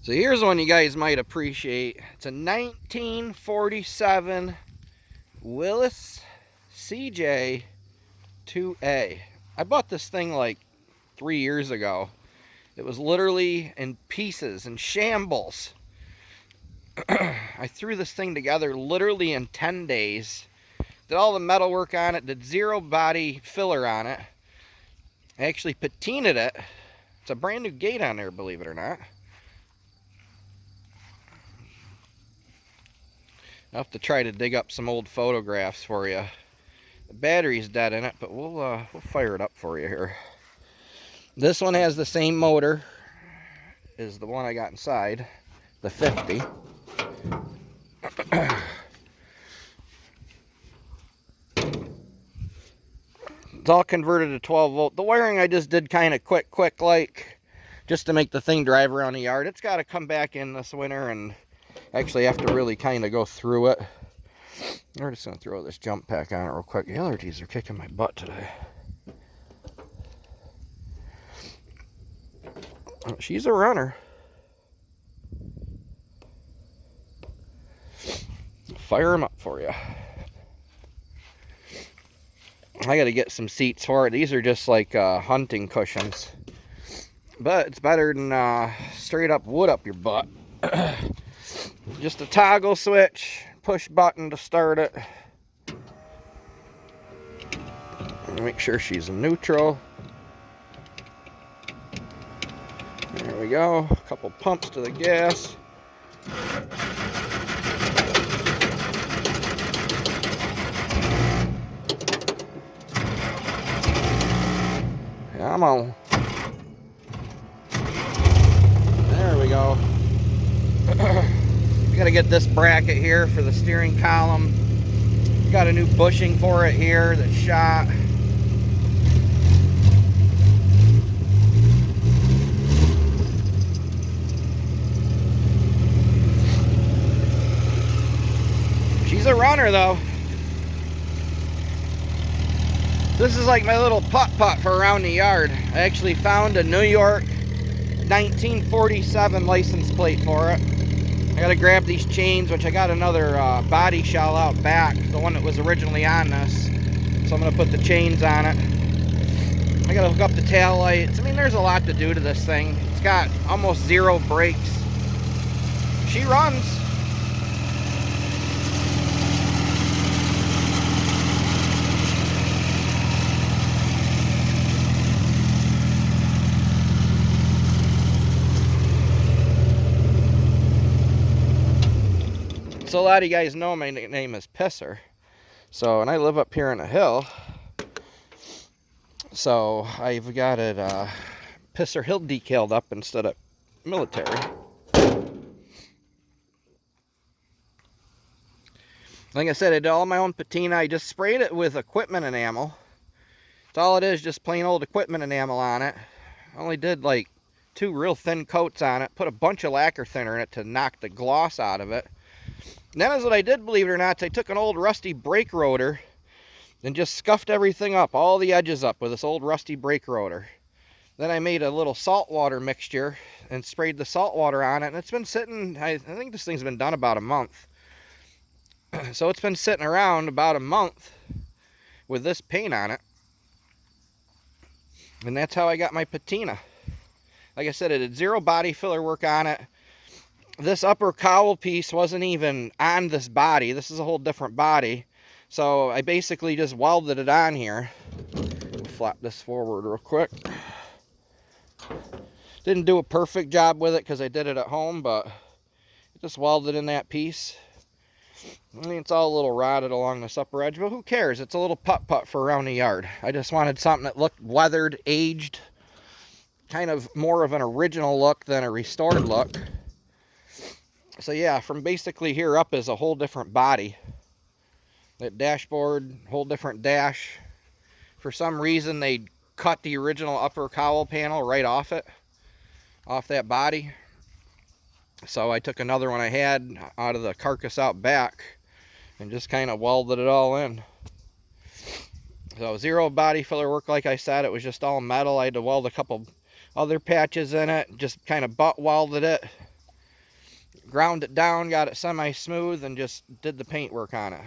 So here's one you guys might appreciate. It's a 1947 Willis CJ2A. I bought this thing like 3 years ago. It was literally in pieces and shambles. I threw this thing together literally in 10 days. Did all the metal work on it, did zero body filler on it. I actually patinaed it. It's a brand new gate on there, believe it or not. I'll have to try to dig up some old photographs for you. The battery's dead in it, but we'll fire it up for you here. This one has the same motor as the one I got inside, the 50. It's all converted to 12 volt. The wiring I just did kind of quick like, just to make the thing drive around the yard. It's got to come back in this winter and actually have to really kind of go through it. We're just going to throw this jump pack on it real quick. The allergies are kicking my butt today. She's a runner. Fire them up for you. I got to get some seats for it. These are just like hunting cushions. But it's better than straight up wood up your butt. Just a toggle switch. Push button to start it. Make sure she's in neutral. There we go. A couple pumps to the gas. Come on. There we go. We gotta get this bracket here for the steering column. Got a new bushing for it here that's shot. She's a runner though. This is like my little putt-putt for around the yard. I actually found a New York 1947 license plate for it. I gotta grab these chains, which I got another body shell out back, the one that was originally on this. So I'm gonna put the chains on it. I gotta hook up the tail lights. I mean, there's a lot to do to this thing. It's got almost zero brakes. She runs. So a lot of you guys know my nickname is Pisser. So, and I live up here on a hill. So I've got it Pisser Hill decaled up instead of military. Like I said, I did all my own patina. I just sprayed it with equipment enamel. That's all it is, just plain old equipment enamel on it. I only did like 2 real thin coats on it. Put a bunch of lacquer thinner in it to knock the gloss out of it. And that is what I did, believe it or not. I took an old rusty brake rotor and just scuffed everything up, all the edges up with this old rusty brake rotor. Then I made a little salt water mixture and sprayed the salt water on it. And it's been sitting, I think this thing's been done about a month. So it's been sitting around about a month with this paint on it. And that's how I got my patina. Like I said, it had zero body filler work on it. This upper cowl piece wasn't even on this body. This is a whole different body. So I basically just welded it on here. Flap this forward real quick. Didn't do a perfect job with it because I did it at home, but just welded in that piece. I mean, it's all a little rotted along this upper edge, but who cares? It's a little putt-putt for around the yard. I just wanted something that looked weathered, aged, kind of more of an original look than a restored look. So yeah, from basically here up is a whole different body. That dashboard, whole different dash. For some reason, they cut the original upper cowl panel right off it, off that body. So I took another one I had out of the carcass out back and just kind of welded it all in. So zero body filler work, like I said. It was just all metal. I had to weld a couple other patches in it, just kind of butt welded it. Ground it down, got it semi-smooth, and just did the paint work on it.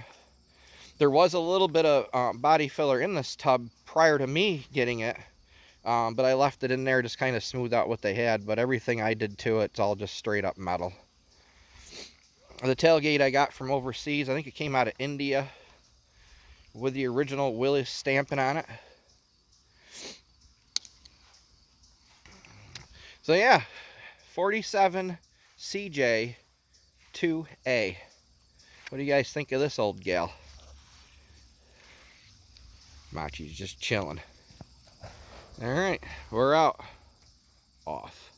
There was a little bit of body filler in this tub prior to me getting it, but I left it in there just kind of smooth out what they had. But everything I did to it's all just straight up metal. The tailgate I got from overseas, I think it came out of India with the original Willis stamping on it. So yeah, 47 CJ2A. What do you guys think of this old gal? Machi's just chilling. All right, we're out. Off.